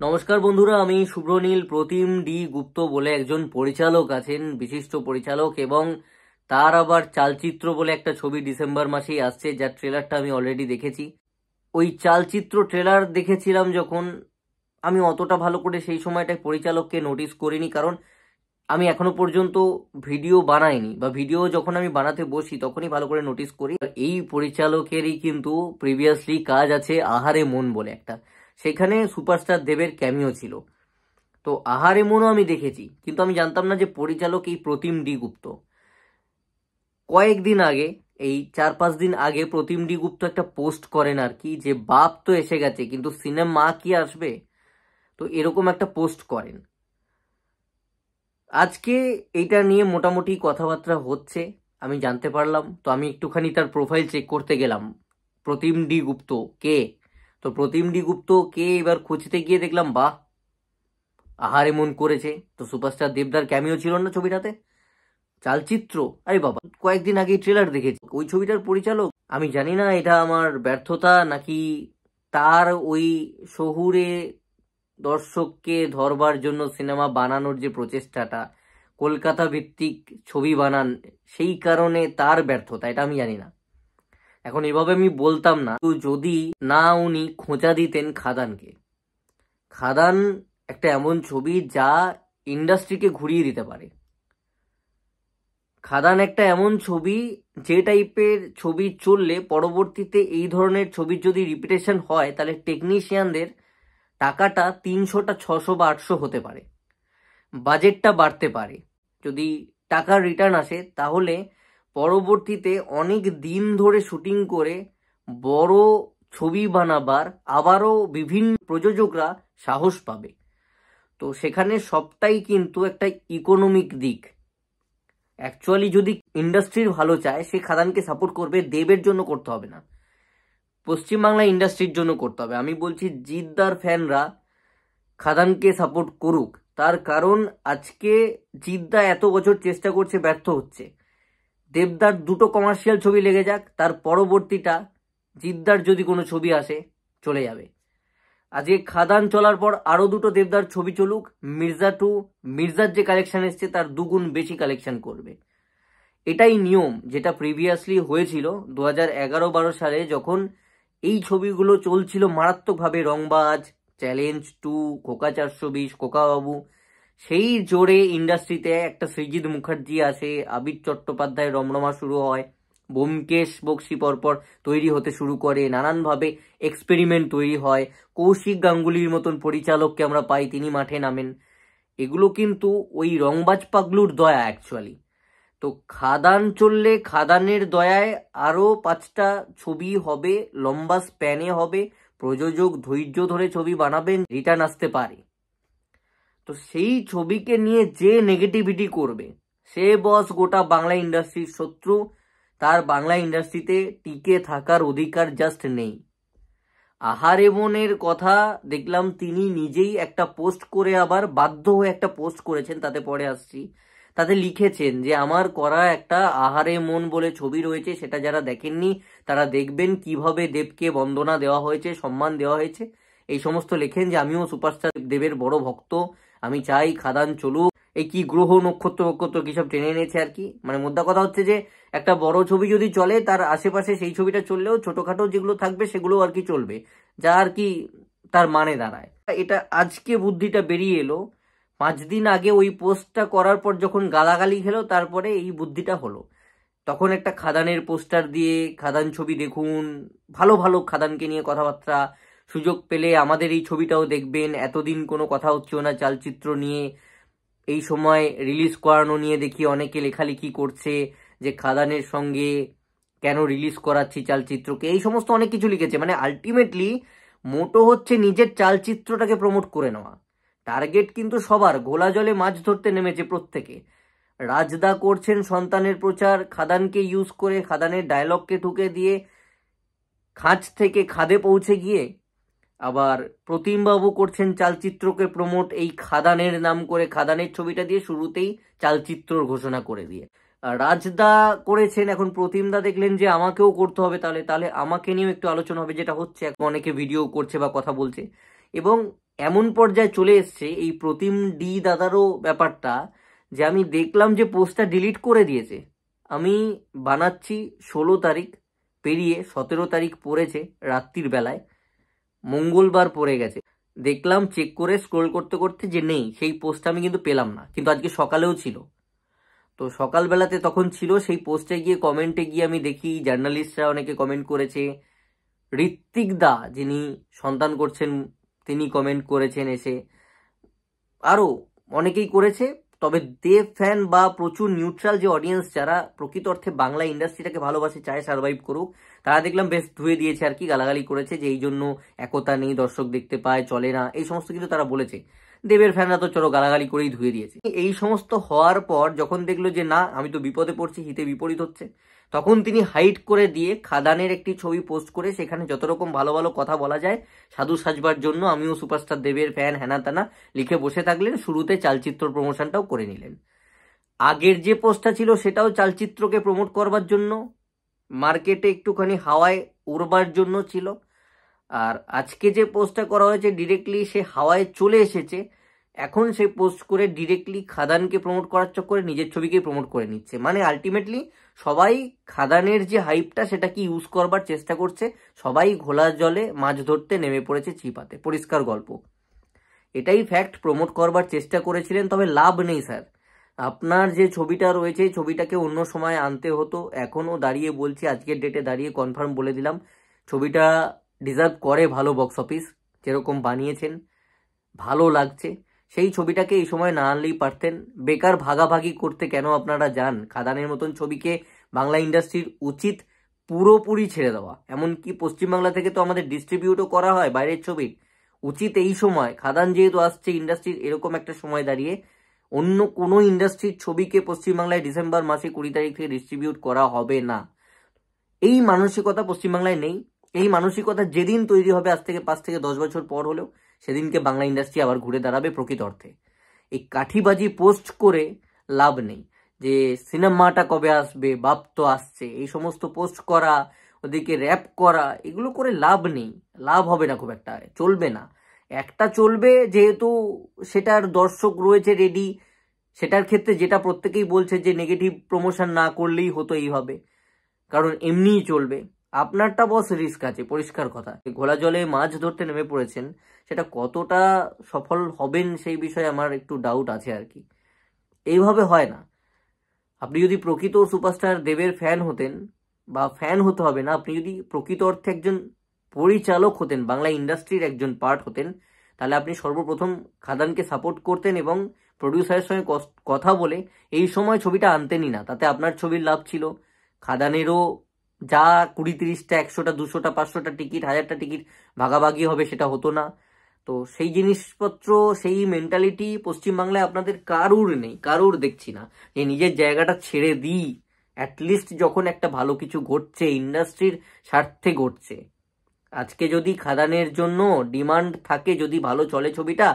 নমস্কার বন্ধুরা, আমি শুভ্রনীল। প্রতিম ডি গুপ্ত বলে একজন পরিচালক আছেন, বিশিষ্ট পরিচালক, এবং তার আবার চালচিত্র বলে একটা ছবি ডিসেম্বর মাসেই আসছে, যার ট্রেলারটা আমি অলরেডি দেখেছি। ওই চালচিত্র ট্রেলার দেখেছিলাম যখন, আমি অতটা ভালো করে সেই সময়টায় পরিচালককে নোটিস করিনি, কারণ আমি এখনো পর্যন্ত ভিডিও বানাইনি, বা ভিডিও যখন আমি বানাতে বসি তখনই ভালো করে নোটিস করি। এই পরিচালকেরই কিন্তু প্রিভিয়াসলি কাজ আছে আহারে মন বলে একটা, সেখানে সুপারস্টার দেবের ক্যামিও ছিল। তো আহারে মনও আমি দেখেছি, কিন্তু আমি জানতাম না যে পরিচালক এই প্রতিম ডি গুপ্ত। কয়েকদিন আগে, এই 4-5 দিন আগে প্রতিম ডি গুপ্ত একটা পোস্ট করেন আর কি, যে বাপ তো এসে গেছে কিন্তু সিনেমা কি আসবে, তো এরকম একটা পোস্ট করেন। আজকে এইটা নিয়ে মোটামুটি কথাবার্তা হচ্ছে, আমি জানতে পারলাম। তো আমি একটুখানি তার প্রোফাইল চেক করতে গেলাম, প্রতিম ডি গুপ্ত কে। তো প্রতিম ডি গুপ্ত কে এবার খুঁজতে গিয়ে দেখলাম, বাহ, আহারে মন করেছে। তো সুপারস্টার দেবদার ক্যামিও ছিল না ছবিটাতে, চালচিত্র। আরে বাবা, কয়েকদিন আগে ট্রেলার দেখেছি, ওই ছবিটার পরিচালক। আমি জানি না এটা আমার ব্যর্থতা নাকি তার ওই শহুরে দর্শককে ধরবার জন্য সিনেমা বানানোর যে প্রচেষ্টাটা, কলকাতা ভিত্তিক ছবি বানান, সেই কারণে তার ব্যর্থতা, এটা আমি জানি না। এখন এভাবে আমি বলতাম না, তো যদি না উনি খোঁচা দিতেন খাদানকে। খাদান একটা এমন ছবি যা ইন্ডাস্ট্রিকে ঘুরিয়ে দিতে পারে। খাদান একটা এমন ছবি, যে টাইপের ছবি চললে পরবর্তীতে এই ধরনের ছবির যদি রিপিটেশন হয়, তাহলে টেকনিশিয়ানদের টাকাটা 300টা 600 বা 800 হতে পারে, বাজেটটা বাড়তে পারে। যদি টাকার রিটার্ন আসে, তাহলে পরবর্তীতে অনেক দিন ধরে শুটিং করে বড় ছবি বানাবার আবারও বিভিন্ন প্রযোজকরা সাহস পাবে। তো সেখানে সবটাই কিন্তু একটা ইকোনমিক দিক। অ্যাকচুয়ালি যদি ইন্ডাস্ট্রির ভালো চায়, সে খাদানকে সাপোর্ট করবে, দেবের জন্য করতে হবে না, পশ্চিমবাংলা ইন্ডাস্ট্রির জন্য করতে হবে। আমি বলছি জিদ্দার ফ্যানরা খাদানকে সাপোর্ট করুক, তার কারণ আজকে জিদ্দা এত বছর চেষ্টা করছে, ব্যর্থ হচ্ছে। দেবদার দুটো কমার্শিয়াল ছবি লেগে যাক, তার পরবর্তীটা জিদ্দার যদি কোনো ছবি আসে, চলে যাবে। আজকে খাদান চলার পর আরো দুটো দেবদার ছবি চলুক, মির্জা 2, মির্জার যে কালেকশন এসছে তার দুগুণ বেশি কালেকশন করবে। এটাই নিয়ম, যেটা প্রিভিয়াসলি হয়েছিল 2011-12 সালে, যখন এই ছবিগুলো চলছিল মারাত্মকভাবে। রংবাজ, চ্যালেঞ্জ 2, খোকা 420, খোকা বাবু। সেই জোরে ইন্ডাস্ট্রিতে একটা সৃজিত মুখার্জি আসে, আবির চট্টোপাধ্যায় রমরমা শুরু হয়, ব্যোমকেশ বক্সি পরপর তৈরি হতে শুরু করে, নানানভাবে এক্সপেরিমেন্ট তৈরি হয়, কৌশিক গাঙ্গুলির মতন পরিচালককে আমরা পাই, তিনি মাঠে নামেন। এগুলো কিন্তু ওই রংবাজ পাগলুর দয়া অ্যাকচুয়ালি। তো খাদান চললে খাদানের দয়ায় আরো 5টা ছবি হবে, লম্বা স্প্যানে হবে, প্রযোজক ধৈর্য ধরে ছবি বানাবেন, রিটার্ন আসতে পারে। তো সেই ছবিকে নিয়ে যে নেগেটিভিটি করবে, সে বস গোটা বাংলা ইন্ডাস্ট্রির শত্রু। তার বাংলা ইন্ডাস্ট্রিতে টিকে থাকার অধিকার জাস্ট নেই। আহারে মনের কথা দেখলাম তিনি নিজেই একটা পোস্ট করে, আবার বাধ্য হয়ে একটা পোস্ট করেছেন, তাতে পরে আসছি। তাতে লিখেছেন যে আমার করা একটা আহারে মন বলে ছবি রয়েছে, সেটা যারা দেখেননি তারা দেখবেন, কিভাবে দেবকে বন্দনা দেওয়া হয়েছে, সম্মান দেওয়া হয়েছে। এই সমস্ত লেখেন যে আমিও সুপারস্টার দেবের বড় ভক্ত, আমি চাই খাদান চলুক। এই কি গ্রহ নক্ষত্র নক্ষত্র কি সব টেনে এনেছে আর কি। মানে মোদ্দা কথা হচ্ছে যে একটা বড় ছবি যদি চলে, তার আশেপাশে সেই ছবিটা চললেও ছোটখাটো যেগুলো থাকবে সেগুলো আর কি চলবে, যা আর কি তার মানে দাঁড়ায়। এটা আজকে বুদ্ধিটা বেরিয়ে এলো, 5 দিন আগে ওই পোস্টটা করার পর যখন গালাগালি খেলো, তারপরে এই বুদ্ধিটা হলো। তখন একটা খাদানের পোস্টার দিয়ে খাদান ছবি দেখুন, ভালো ভালো খাদানকে নিয়ে কথাবার্তা, সুযোগ পেলে আমাদের এই ছবিটাও দেখবেন, এতদিন কোনো কথা হচ্ছে না চালচিত্র নিয়ে, এই সময় রিলিজ করানো নিয়ে দেখি অনেকে লেখালেখি করছে যে খাদানের সঙ্গে কেন রিলিজ করাচ্ছি চালচিত্রকে, এই সমস্ত অনেক কিছু লিখেছে। মানে আলটিমেটলি মোটো হচ্ছে নিজের চালচিত্রটাকে প্রমোট করে নেওয়া। টার্গেট কিন্তু সবার, ঘোলা জলে মাছ ধরতে নেমেছে প্রত্যেকে। রাজদা করছেন সন্তানের প্রচার, খাদানকে ইউজ করে, খাদানের ডায়লগকে ঠুকে দিয়ে খাঁচ থেকে খাদে পৌঁছে গিয়ে। আবার প্রতিমবাবু করছেন চালচিত্রকে প্রমোট, এই খাদানের নাম করে, খাদানের ছবিটা দিয়ে শুরুতেই চালচিত্রর ঘোষণা করে দিয়ে। আর রাজদা করেছেন, এখন প্রতিমদা দেখলেন যে আমাকেও করতে হবে, তাহলে তাহলে আমাকে নিয়েও একটু আলোচনা হবে, যেটা হচ্ছে এখন অনেকে ভিডিও করছে বা কথা বলছে। এবং এমন পর্যায়ে চলে এসছে এই প্রতিম ডি দাদারও ব্যাপারটা, যে আমি দেখলাম যে পোস্টটা ডিলিট করে দিয়েছে। আমি বানাচ্ছি 16 তারিখ পেরিয়ে 17 তারিখ পড়েছে রাত্রির বেলায়, মঙ্গলবার পড়ে গেছে, দেখলাম চেক করে স্ক্রোল করতে করতে যে নেই, সেই পোস্টটা আমি কিন্তু পেলাম না, কিন্তু আজকে সকালেও ছিল। তো সকালবেলাতে তখন ছিল, সেই পোস্টে গিয়ে কমেন্টে গিয়ে আমি দেখি জার্নালিস্টরা অনেকে কমেন্ট করেছে, ঋত্বিক দা যিনি সন্তান করছেন তিনি কমেন্ট করেছেন এসে, আরও অনেকেই করেছে। তবে দেব ফ্যান বা প্রচুর নিউট্রাল যে অডিয়েন্স যারা প্রকৃত অর্থে বাংলা ইন্ডাস্ট্রিটাকে ভালোবাসে, চায় সার্ভাইভ করুক, তারা দেখলাম বেশ ধুয়ে দিয়েছে আর কি, গালাগালি করেছে যে এই জন্য একতা নেই, দর্শক দেখতে পায়, চলে না, এই সমস্ত কিছু তারা বলেছে। দেবের ফ্যানরা তো চলো গালাগালি করেই ধুয়ে দিয়েছে। এই সমস্ত হওয়ার পর যখন দেখলো যে না, আমি তো বিপদে পড়ছি, হিতে বিপরীত হচ্ছে, তখন তিনি হাইড করে দিয়ে খাদানের একটি ছবি পোস্ট করে সেখানে যত রকম ভালো ভালো কথা বলা যায় সাধু সাজবার জন্য, আমিও সুপারস্টার দেবের ফ্যান হ্যানা তানা লিখে বসে থাকলেন, শুরুতে চালচিত্র প্রমোশনটাও করে নিলেন। আগের যে পোস্টটা ছিল সেটাও চালচিত্রকে প্রমোট করবার জন্য, মার্কেটে একটুখানি হাওয়ায় উড়বার জন্য ছিল, আর আজকে যে পোস্টটা করা হয়েছে ডিরেক্টলি সে হাওয়ায় চলে এসেছে, এখন সে পোস্ট করে ডিরেক্টলি খাদানকে প্রমোট করার চক্করে নিজের ছবিকে প্রমোট করে নিচ্ছে। মানে আলটিমেটলি সবাই খাদানের যে হাইপটা সেটাকে ইউজ করবার চেষ্টা করছে, সবাই ঘোলা জলে মাছ ধরতে নেমে পড়েছে চিপাতে, পরিষ্কার গল্প, এটাই ফ্যাক্ট। প্রমোট করবার চেষ্টা করেছিলেন, তবে লাভ নেই স্যার। আপনার যে ছবিটা রয়েছে ছবিটাকে অন্য সময় আনতে হতো, এখনও দাঁড়িয়ে বলছি, আজকের ডেটে দাঁড়িয়ে কনফার্ম বলে দিলাম, ছবিটা ডিজার্ভ করে ভালো বক্স অফিস, যেরকম বানিয়েছেন ভালো লাগছে। সেই ছবিটাকে এই সময় না আনলেই পারতেন, বেকার ভাগাভাগি করতে কেন আপনারা যান? খাদানের মতন ছবিকে বাংলা ইন্ডাস্ট্রির উচিত পুরোপুরি ছেড়ে দেওয়া, এমনকি পশ্চিমবাংলা থেকে তো আমাদের ডিস্ট্রিবিউটও করা হয় বাইরের ছবির, উচিত এই সময় খাদান যেহেতু আসছে ইন্ডাস্ট্রির এরকম একটা সময় দাঁড়িয়ে অন্য কোনো ইন্ডাস্ট্রির ছবিকে পশ্চিমবাংলায় ডিসেম্বর মাসে 20 তারিখ থেকে ডিস্ট্রিবিউট করা হবে না। এই মানসিকতা পশ্চিমবাংলায় নেই। এই মানসিকতা যেদিন তৈরি হবে, আজ থেকে 5 থেকে 10 বছর পর হলেও, সেদিনকে বাংলা ইন্ডাস্ট্রি আবার ঘুরে দাঁড়াবে প্রকৃত অর্থে। এই কাঠিবাজি পোস্ট করে লাভ নেই, যে সিনেমাটা কবে আসবে, বাপ তো আসছে, এই সমস্ত পোস্ট করা, ওদিকে র্যাপ করা, এগুলো করে লাভ নেই, লাভ হবে না খুব একটা, চলবে না। একটা চলবে যেহেতু সেটার দর্শক রয়েছে রেডি, সেটার ক্ষেত্রে যেটা প্রত্যেকেই বলছে যে নেগেটিভ প্রমোশন না করলেই হতো এইভাবে, কারণ এমনিই চলবে। আপনারটা বস রিস্ক আছে, পরিষ্কার কথা। ঘোলা জলে মাছ ধরতে নেমে পড়েছেন, সেটা কতটা সফল হবেন সেই বিষয়ে আমার একটু ডাউট আছে আর কি। এইভাবে হয় না। আপনি যদি প্রকৃত সুপারস্টার দেবের ফ্যান হতেন, বা ফ্যান হতে হবে না, আপনি যদি প্রকৃত অর্থে একজন পরিচালক হতেন, বাংলা ইন্ডাস্ট্রির একজন পার্ট হতেন, তাহলে আপনি সর্বপ্রথম খাদানকে সাপোর্ট করতেন এবং প্রডিউসারের সঙ্গে কথা বলে এই সময় ছবিটা আনতেনই না। তাতে আপনার ছবির লাভ ছিল, খাদানেরও যা 20-30টা 100টা 200টা 500টা টিকিট 1000টা টিকিট ভাগাভাগি হবে সেটা হতো না। তো সেই জিনিসপত্র, সেই মেন্টালিটি পশ্চিমবাংলায় আপনাদের কারুর নেই, কারুর দেখছি না, যে নিজের জায়গাটা ছেড়ে দিই, অ্যাটলিস্ট যখন একটা ভালো কিছু ঘটছে ইন্ডাস্ট্রির স্বার্থে ঘটছে। আজকে যদি খাদানের জন্য ডিমান্ড থাকে, যদি ভালো চলে ছবিটা,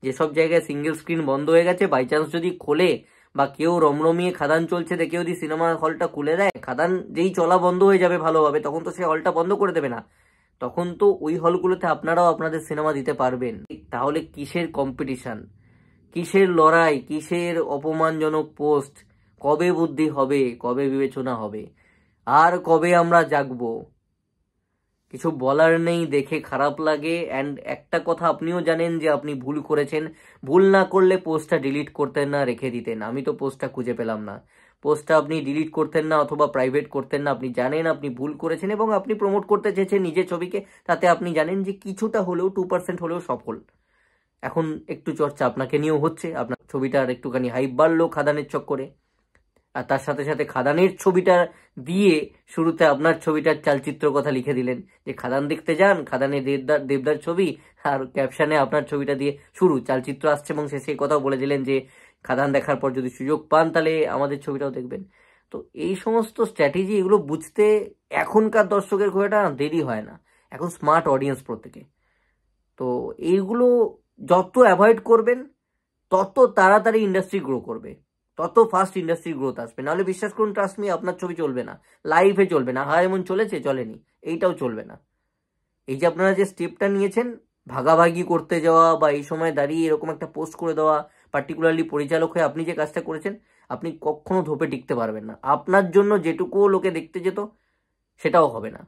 যেসব জায়গায় সিঙ্গেল স্ক্রিন বন্ধ হয়ে গেছে, বাই চান্স যদি খোলে বা কেউ রমরমিয়ে খাদান চলছে দেখে যদি সিনেমা হলটা খুলে দেয়, খাদান যেই চলা বন্ধ হয়ে যাবে ভালোভাবে, তখন তো সে হলটা বন্ধ করে দেবে না, তখন তো ওই হলগুলোতে আপনারাও আপনাদের সিনেমা দিতে পারবেন। তাহলে কিসের কম্পিটিশন, কিসের লড়াই, কিসের অপমানজনক পোস্ট? কবে বুদ্ধি হবে, কবে বিবেচনা হবে, আর কবে আমরা জাগবো? কিছু বলার নেই, দেখে খারাপ লাগে। অ্যান্ড একটা কথা আপনিও জানেন যে আপনি ভুল করেছেন, ভুল না করলে পোস্টটা ডিলিট করতেন না, রেখে দিতেন। আমি তো পোস্টটা খুঁজে পেলাম না, পোস্টটা আপনি ডিলিট করতেন না অথবা প্রাইভেট করতেন না, আপনি জানেন আপনি ভুল করেছেন এবং আপনি প্রমোট করতে চেয়েছেন নিজের ছবিকে, তাতে আপনি জানেন যে কিছুটা হলেও 2% হলেও সফল। এখন একটু চর্চা আপনাকে নিয়েও হচ্ছে, আপনার ছবিটার একটুখানি হাইপ বাড়লো খাদানের চক্করে, আর তার সাথে সাথে খাদানের ছবিটা দিয়ে শুরুতে আপনার ছবিটার চালচিত্র কথা লিখে দিলেন, যে খাদান দেখতে যান, খাদানে দেবদার ছবি, আর ক্যাপশনে আপনার ছবিটা দিয়ে শুরু, চালচিত্র আসছে, এবং শেষে কথাও বলে দিলেন যে খাদান দেখার পর যদি সুযোগ পান তাহলে আমাদের ছবিটাও দেখবেন। তো এই সমস্ত স্ট্র্যাটেজি, এগুলো বুঝতে এখনকার দর্শকের খুব একটা দেরি হয় না, এখন স্মার্ট অডিয়েন্স প্রত্যেকে। তো এইগুলো যত অ্যাভয়েড করবেন তত তাড়াতাড়ি ইন্ডাস্ট্রি গ্রো করবে, তত ফাস্ট ইন্ডাস্ট্রি গ্রোথ আসবে। নাহলে বিশ্বাস করুন, ট্রাস্ট মি, আপনার ছবি চলবে না, লাইভে চলবে না। হ্যাঁ এমন চলেছে, চলেনি, এইটাও চলবে না। এই যে আপনারা যে স্টেপটা নিয়েছেন, ভাগাভাগি করতে যাওয়া বা এই সময় দাঁড়িয়ে এরকম একটা পোস্ট করে দেওয়া, পার্টিকুলারলি পরিচালক হয়ে আপনি যে কাজটা করেছেন, আপনি কখনো ধোপে টিকতে পারবেন না। আপনার জন্য যেটুকুও লোকে দেখতে যেত সেটাও হবে না।